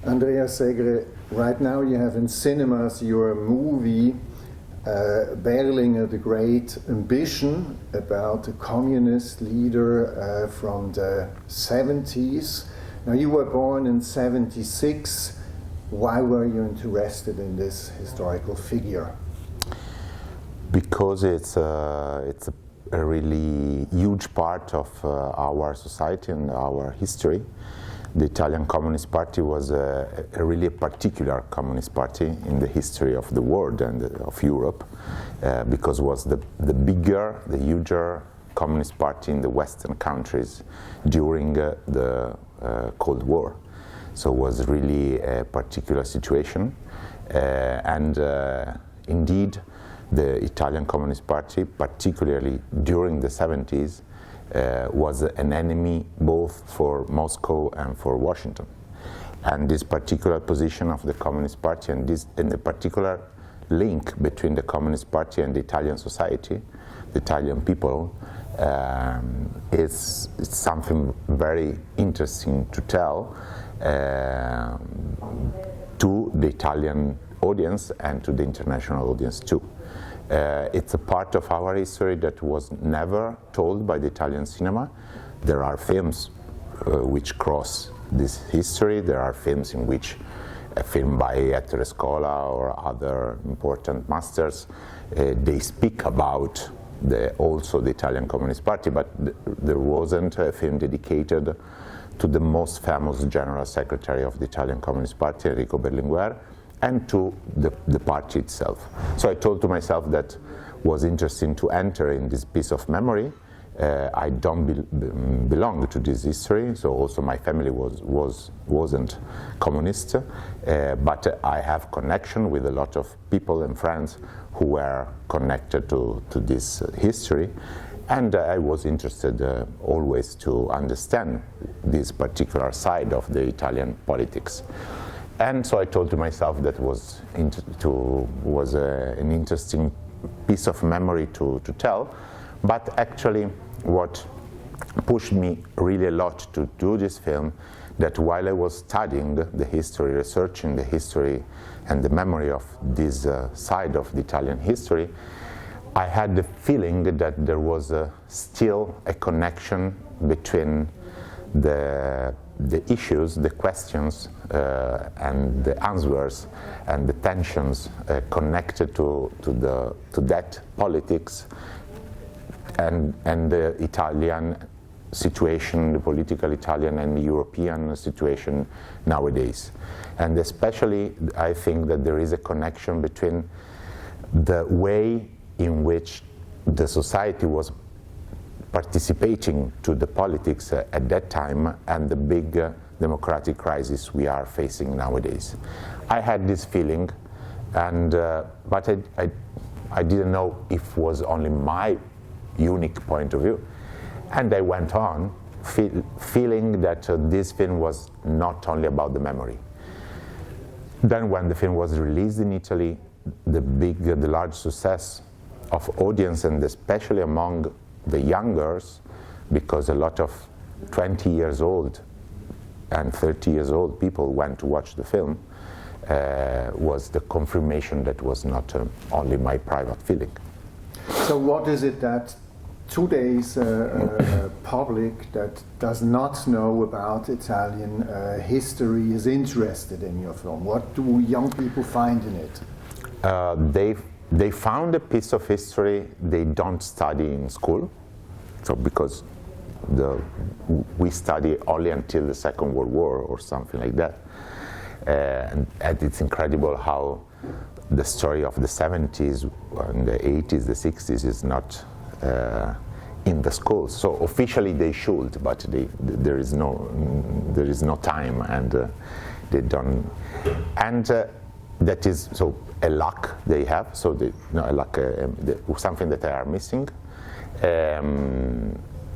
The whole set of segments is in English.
Andrea Segre, right now you have in cinemas your movie Berlinguer La Grande Ambizione, about a communist leader from the 70s. Now you were born in 76. Why were you interested in this historical figure? Because it's a really huge part of our society and our history. The Italian Communist Party was a really particular communist party in the history of the world and of Europe, because it was the huger communist party in the Western countries during the Cold War. So it was really a particular situation, and indeed the Italian Communist Party, particularly during the 70s, was an enemy both for Moscow and for Washington. And this particular position of the Communist Party and the particular link between the Communist Party and the Italian society, the Italian people, it's something very interesting to tell to the Italian audience and to the international audience too. It's a part of our history that was never told by the Italian cinema. There are films which cross this history. There are films in which a film by Ettore Scola or other important masters, they speak about also the Italian Communist Party, but there wasn't a film dedicated to the most famous General Secretary of the Italian Communist Party, Enrico Berliguer, and to the party itself. So I told to myself that was interesting to enter in this piece of memory. I don't belong to this history, so also my family wasn't communist, but I have connection with a lot of people and friends who were connected to this history, and I was interested always to understand this particular side of the Italian politics. And so I told to myself that was an interesting piece of memory to tell, but actually what pushed me really a lot to do this film, that while I was studying the history, researching the history and the memory of this side of the Italian history, I had the feeling that there was still a connection between the issues, the questions, and the answers, and the tensions connected to that politics and the Italian situation, the political Italian and European situation nowadays. And especially, I think that there is a connection between the way in which the society was participating to the politics at that time and the big democratic crisis we are facing nowadays. I had this feeling, and but I didn't know if it was only my unique point of view. And I went on feeling that this film was not only about the memory. Then when the film was released in Italy, the large success of audience, and especially among the youngers, because a lot of 20 years old and 30 years old people went to watch the film, was the confirmation that was not only my private feeling. So what is it that today's public that does not know about Italian history is interested in your film? What do young people find in it? They found a piece of history they don't study in school, so because we study only until the Second World War or something like that, and it's incredible how the story of the 70s and the 80s, the 60s is not in the schools. So officially they should, but there is no time, and they don't. And that is so a lack they have. So something that they are missing,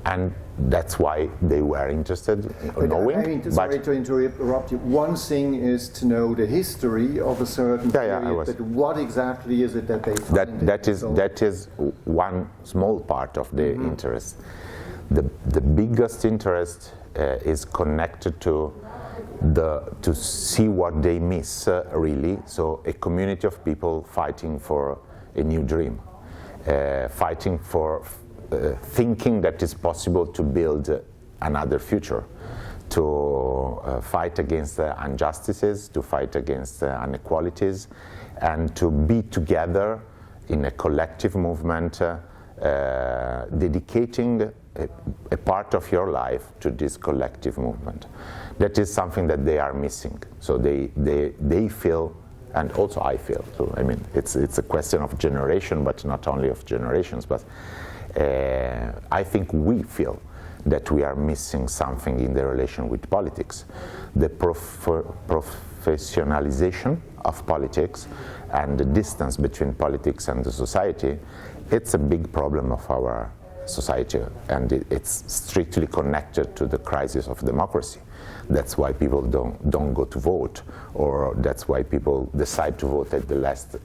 and that's why they were interested in knowing. Sorry to interrupt you. One thing is to know the history of a certain period, but what exactly is it that they find? That is one small part of the interest. The biggest interest is connected to to see what they miss really. So a community of people fighting for a new dream, fighting for thinking that it's possible to build another future, to fight against injustices, to fight against inequalities, and to be together in a collective movement, dedicating a part of your life to this collective movement. That is something that they are missing. So they feel, and also I feel. So I mean, it's a question of generation, but not only of generations. But I think we feel that we are missing something in the relation with politics. The professionalization of politics and the distance between politics and the society, it's a big problem of our society, and it's strictly connected to the crisis of democracy. That's why people don't go to vote, or that's why people decide to vote at the last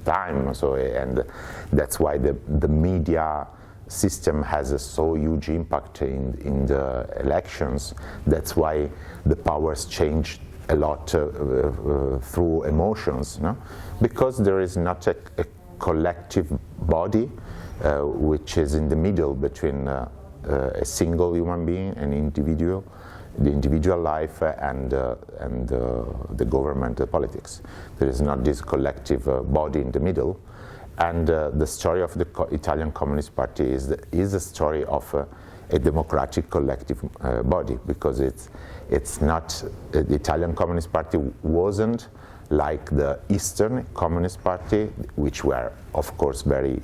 time. So, and that's why the media system has a so huge impact in the elections. That's why the powers change a lot through emotions, no? Because there is not a collective body which is in the middle between a single human being, an individual, the individual life, and the government, the politics. There is not this collective body in the middle. And the story of the Italian Communist Party is a story of a democratic collective body, because it's not, the Italian Communist Party wasn't like the Eastern Communist Party, which were, of course, very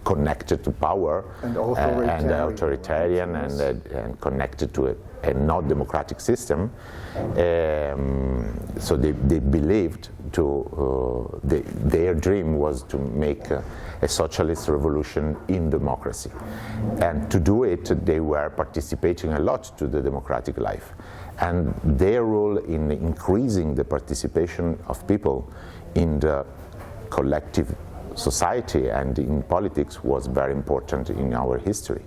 connected to power and authoritarian and connected to a not democratic system. So they believed their dream was to make a socialist revolution in democracy. And to do it, they were participating a lot to the democratic life. And their role in increasing the participation of people in the collective society and in politics was very important in our history.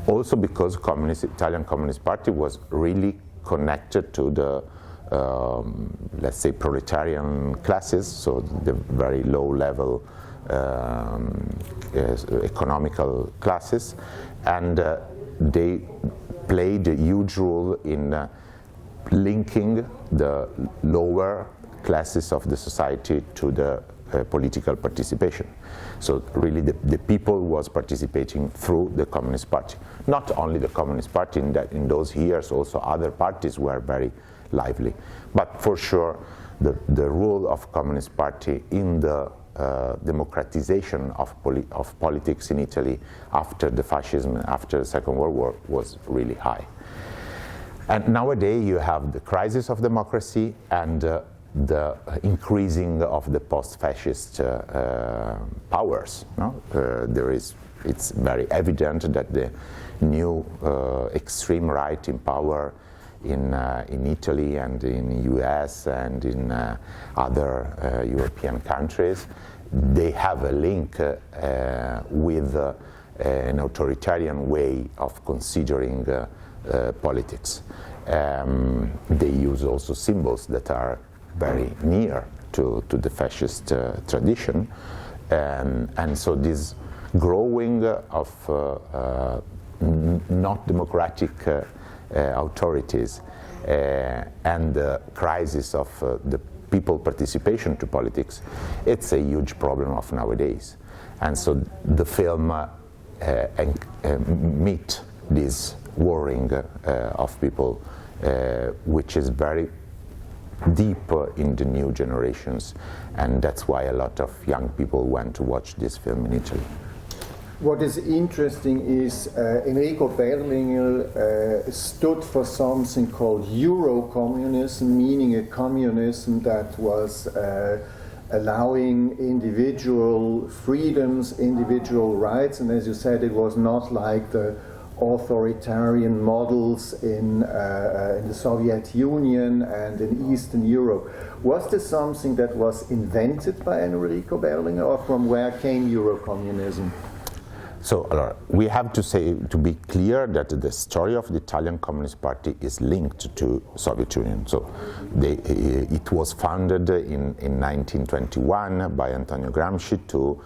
Also because Italian Communist Party was really connected to the, let's say, proletarian classes, so the very low-level economical classes, and they played a huge role in linking the lower classes of the society to the political participation. So really the people was participating through the Communist Party. Not only the Communist Party, in those years also other parties were very lively. But for sure the role of Communist Party in the democratization of politics in Italy after the fascism, after the Second World War, was really high. And nowadays you have the crisis of democracy and the increasing of the post-fascist powers. No? It's very evident that the new extreme right in power in Italy and in US and in other European countries, they have a link with an authoritarian way of considering politics. They use also symbols that are very near to the fascist tradition, and so this growing of not democratic authorities and the crisis of the people participation to politics, it's a huge problem of nowadays. And so the film meet this worrying of people, which is very deep in the new generations, and that's why a lot of young people went to watch this film in Italy. What is interesting is Enrico Berliguer stood for something called Euro-Communism, meaning a communism that was allowing individual freedoms, individual rights, and as you said, it was not like the authoritarian models in the Soviet Union and in Eastern Europe. Was this something that was invented by Enrico Berliguer, or from where came Euro-Communism? So we have to be clear that the story of the Italian Communist Party is linked to Soviet Union. So it was founded in 1921 by Antonio Gramsci to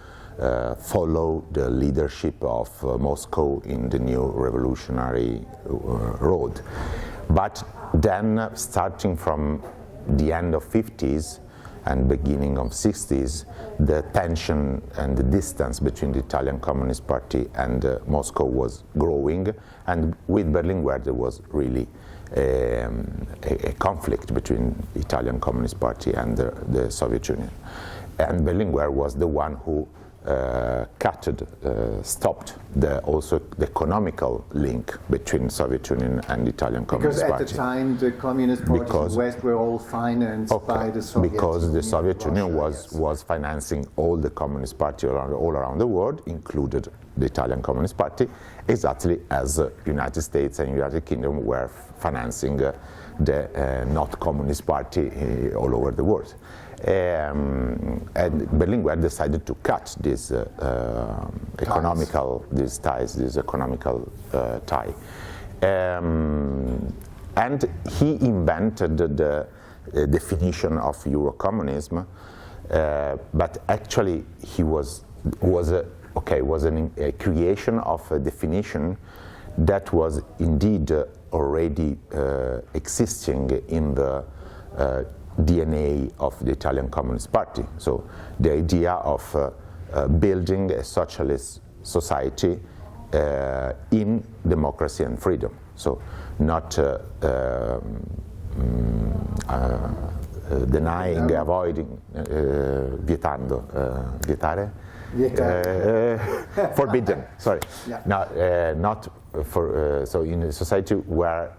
follow the leadership of Moscow in the new revolutionary road. But then, starting from the end of 50s and beginning of 60s, the tension and the distance between the Italian Communist Party and Moscow was growing, and with Berlinguer there was really a conflict between the Italian Communist Party and the Soviet Union. And Berlinguer was the one who stopped also the economical link between Soviet Union and the Italian Communist Party. Because at the time the communist parties in the West were all financed by the Soviet Union. Because the Soviet Union was financing all the communist parties all around the world, included the Italian Communist Party, exactly as the United States and United Kingdom were financing the not communist party all over the world. And Berlinguer decided to cut this economical tie. And he invented the definition of Euro-Communism, but actually he was a creation of a definition that was indeed already existing in the DNA of the Italian Communist Party. So the idea of building a socialist society in democracy and freedom. So not denying, avoiding, vietando, vietare? Forbidden, sorry. Yeah. Now, not for, so in a society where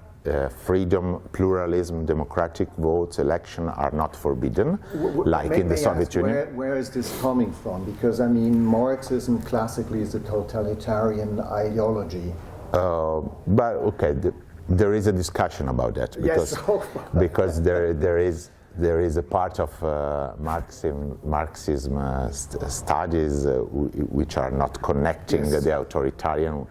freedom, pluralism, democratic votes, election are not forbidden, like in the Soviet Union. Where is this coming from? Because, I mean, Marxism classically is a totalitarian ideology. But, okay, there is a discussion about that. Because, yes, because there is a part of Marxism studies which are not connecting the authoritarian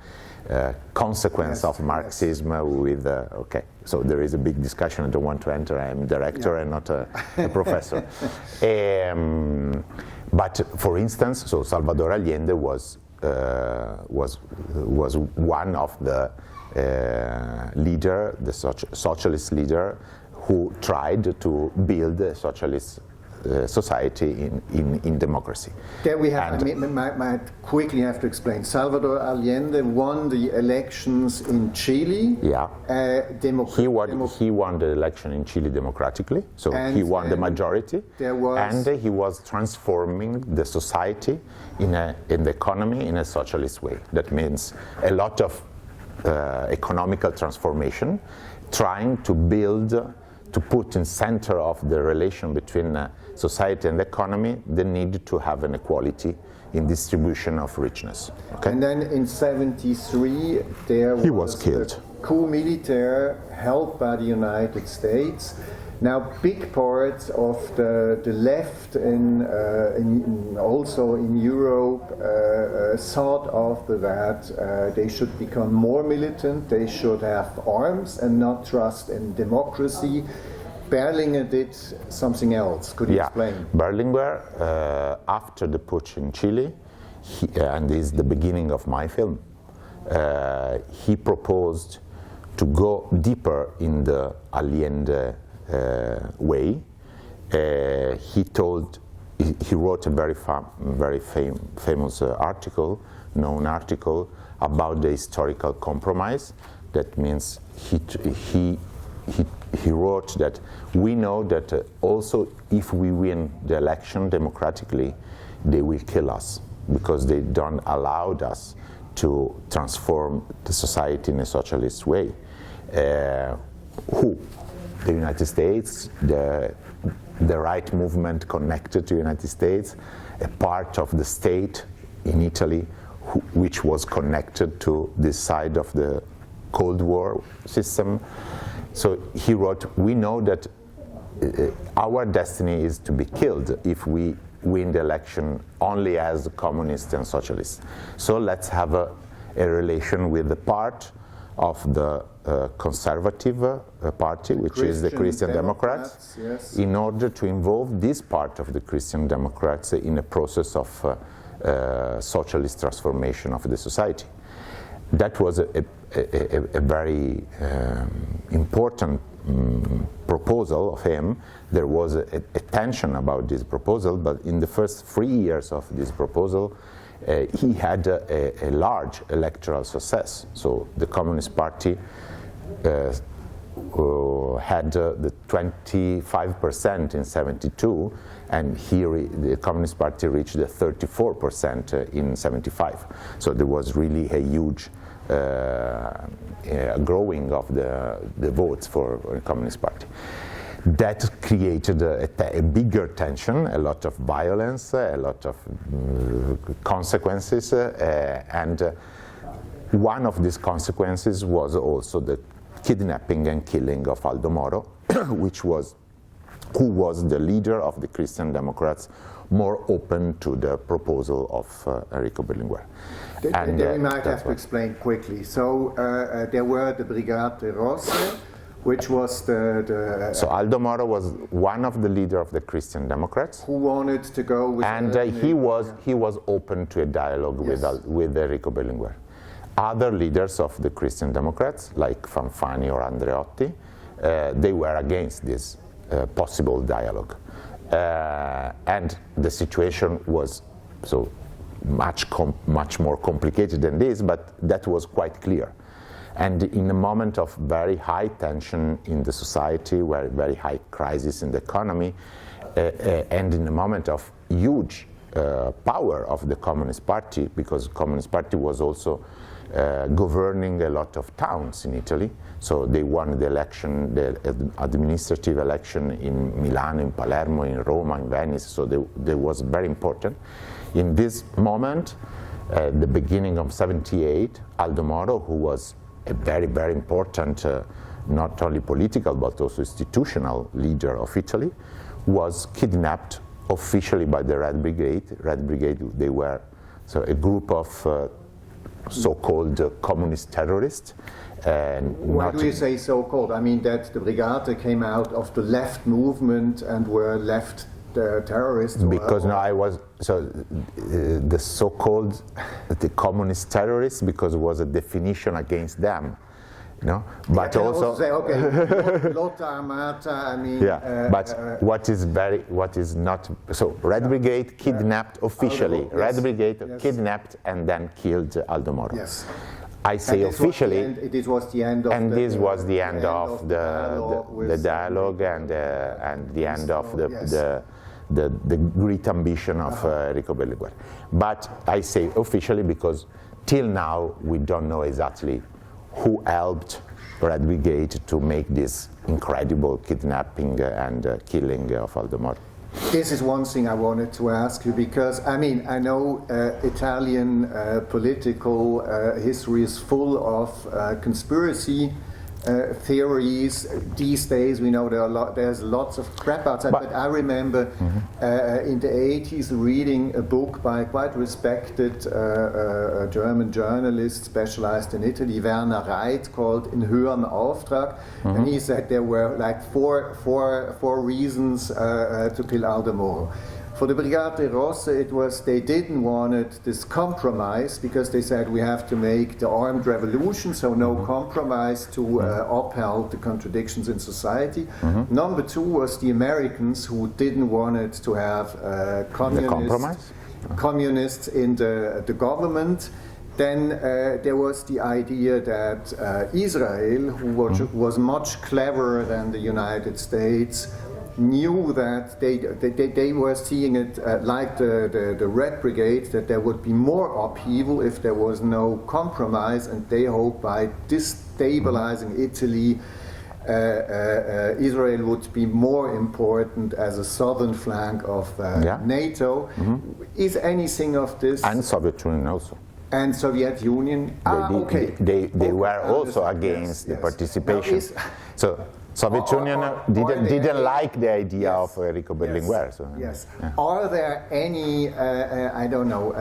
consequence of Marxism with, okay, so there is a big discussion. I don't want to enter. I'm a director and not a professor. But for instance, so Salvador Allende was one of the leader, the socialist leader, who tried to build a socialist society in democracy. There we have, I might quickly have to explain. Salvador Allende won the elections in Chile. Yeah. He won the election in Chile democratically, so he won the majority. And he was transforming the society in the economy in a socialist way. That means a lot of economical transformation, trying to build, to put in center of the relation between society and economy the need to have an equality in distribution of richness. Okay? And then in '73 there was killed. A coup militaire held by the United States. Now big parts of the left also in Europe thought after that they should become more militant, they should have arms and not trust in democracy. Berlinguer did something else. Could you explain? Berlinguer, after the putsch in Chile, and this is the beginning of my film, he proposed to go deeper in the Allende way. He wrote a very famous article, known article, about the historical compromise. That means he wrote that we know that also if we win the election democratically, they will kill us because they don't allow us to transform the society in a socialist way. Who? The United States, the right movement connected to the United States, a part of the state in Italy which was connected to this side of the Cold War system. So he wrote, we know that our destiny is to be killed if we win the election only as communists and socialists. So let's have a relation with the part of the conservative party, which is the Christian Democrats, yes, in order to involve this part of the Christian Democrats in a process of socialist transformation of the society. That was a very important proposal of him. There was a tension about this proposal, but in the first 3 years of this proposal, he had a large electoral success. So the Communist Party had the 25% in 72, and the Communist Party reached the 34% in 75. So there was really a huge growing of the votes for the Communist Party. That created a bigger tension, a lot of violence, a lot of consequences, and one of these consequences was also the kidnapping and killing of Aldo Moro, who was the leader of the Christian Democrats, more open to the proposal of Enrico Berliguer. And we might have to explain quickly. So there were the Brigate Rosse, which was so Aldo Moro was one of the leaders of the Christian Democrats, who wanted to go with, and he was open to a dialogue, yes, with Enrico Berliguer. Other leaders of the Christian Democrats, like Fanfani or Andreotti, they were against this possible dialogue, and the situation was so much more complicated than this, but that was quite clear. And in a moment of very high tension in the society, very high crisis in the economy, and in a moment of huge power of the Communist Party, because the Communist Party was also governing a lot of towns in Italy. So they won the election, the administrative election in Milan, in Palermo, in Roma, in Venice, so they was very important. In this moment, the beginning of 78, Aldo Moro, who was a very important, not only political but also institutional leader of Italy, was kidnapped officially by the Red Brigade. Red Brigade, they were a group of so-called communist terrorists. Why do you say so-called? I mean that the Brigate came out of the left movement and were left terrorists? Because the so-called the communist terrorists, because it was a definition against them, you know. But I also say, okay, Lotta Armata. I mean, yeah. But what is not so? Red Brigade kidnapped officially. Yes. Red Brigade, yes, kidnapped and then killed Aldo Moro. Yes. I say officially, this was the end of and the, this was the end of the dialogue and the end of the great ambition of Enrico Berliguer. But I say officially because till now we don't know exactly who helped Red Brigade to make this incredible kidnapping and killing of Aldo Moro. This is one thing I wanted to ask you, because I mean I know Italian political history is full of conspiracy theories. These days we know there's lots of crap outside, but I remember in the 80s reading a book by a quite respected German journalist specialized in Italy, Werner Reit, called In höherem Auftrag, and he said there were like four reasons to kill Aldo Moro. For the Brigate Rosse, it was they didn't want this compromise, because they said we have to make the armed revolution, so no compromise to uphold the contradictions in society. Number two was the Americans, who didn't want it to have communists in the government. Then there was the idea that Israel, who was much cleverer than the United States, knew that they were seeing it like the Red Brigade, that there would be more upheaval if there was no compromise, and they hoped by destabilizing Italy, Israel would be more important as a southern flank of NATO. Is anything of this? And Soviet Union also. And Soviet Union. They were also against the participation. Soviet Union didn't like the idea of Enrico Berliguer. Yes. So, yes. Yeah. Are there any, I don't know,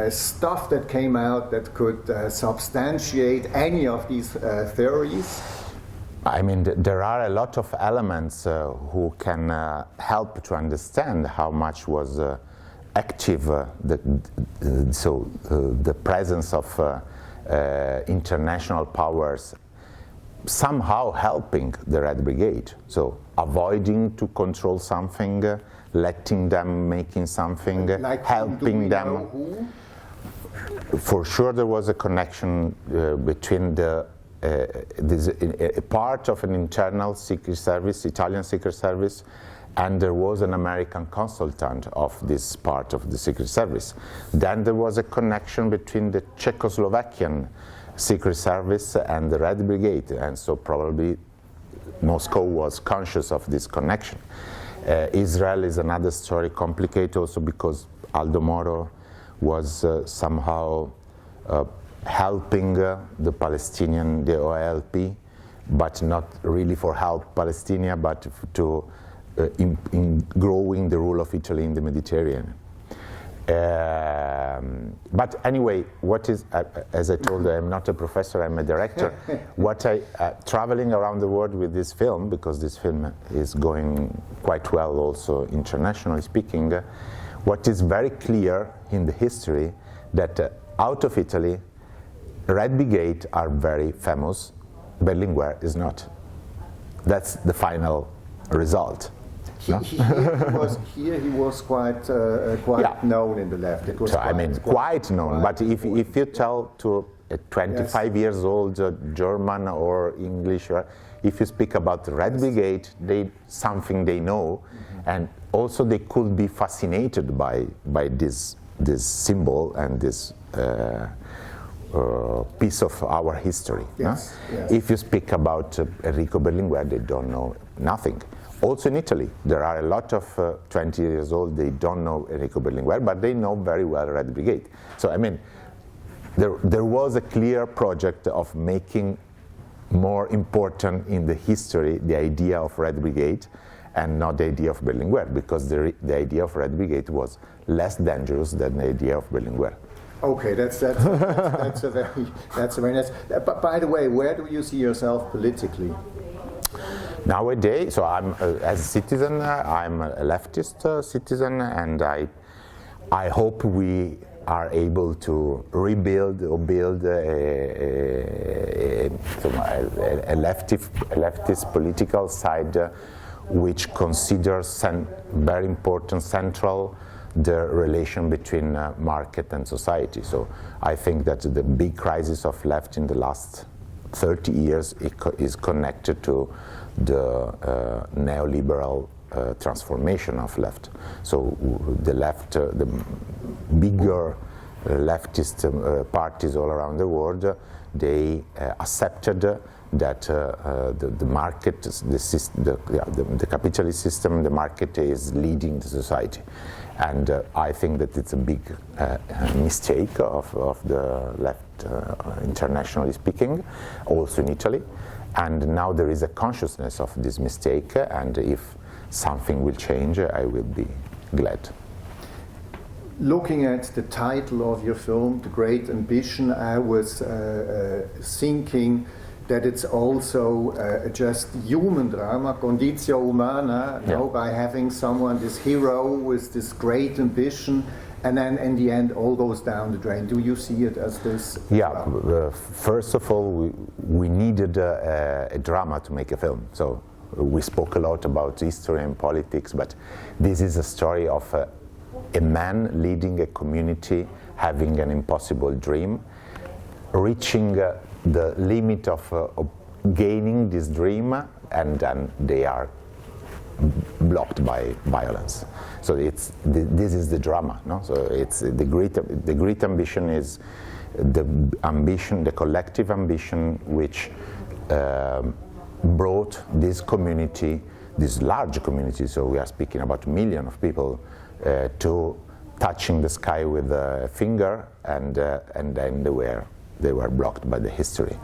stuff that came out that could substantiate any of these theories? I mean, there are a lot of elements who can help to understand how much was active the presence of international powers somehow helping the Red Brigade, so avoiding to control something, letting them making something, like helping them. Who? For sure there was a connection between a part of an internal secret service, Italian secret service, and there was an American consultant of this part of the secret service. Then there was a connection between the Czechoslovakian secret service and the Red Brigade, and so probably Moscow was conscious of this connection. Israel is another story, complicated also because Aldo Moro was somehow helping the Palestinian, the OLP, but not really for help Palestinian, but to in growing the role of Italy in the Mediterranean. But anyway, what is, as I told you, I'm not a professor, I'm a director. What traveling around the world with this film, because this film is going quite well also internationally speaking, what is very clear in the history that out of Italy, Red Brigade are very famous, Berlinguer is not. That's the final result. No? Here he was quite known in the left. It was so, quite known. But if you tell to a 25 years old German or English, or if you speak about the Red Brigade, something they know, and also they could be fascinated by this symbol and this piece of our history. Yes, no? yes. If you speak about Enrico Berliguer, they don't know nothing. Also in Italy, there are a lot of 20 years old, they don't know Enrico Berliguer, but they know very well Red Brigade. So I mean, there was a clear project of making more important in the history the idea of Red Brigade and not the idea of Berlinguer, because the idea of Red Brigade was less dangerous than the idea of Berlinguer. Okay, that's a very nice. But by the way, where do you see yourself politically? Nowadays, so I'm as a citizen, I'm a leftist citizen, and I hope we are able to rebuild or build a leftist political side which considers very important central the relation between market and society. So I think that the big crisis of left in the last 30 years is connected to the neoliberal transformation of left. So the left, the bigger leftist parties all around the world, they accepted that the market, the capitalist system, the market is leading the society. And I think that it's a big mistake of the left, internationally speaking, also in Italy. And now there is a consciousness of this mistake, and if something will change, I will be glad. Looking at the title of your film, The Great Ambition, I was thinking that it's also just human drama, conditio humana, you know, by having someone, this hero with this great ambition, and then in the end all goes down the drain. Do you see it as this? Yeah, first of all, we needed a drama to make a film. So we spoke a lot about history and politics, but this is a story of a man leading a community, having an impossible dream, reaching the limit of gaining this dream, and then they are blocked by violence. So this is the drama, no? So it's the great ambition is the ambition, the collective ambition, which brought this community, this large community. So we are speaking about millions of people, to touching the sky with a finger, and then they were blocked by the history.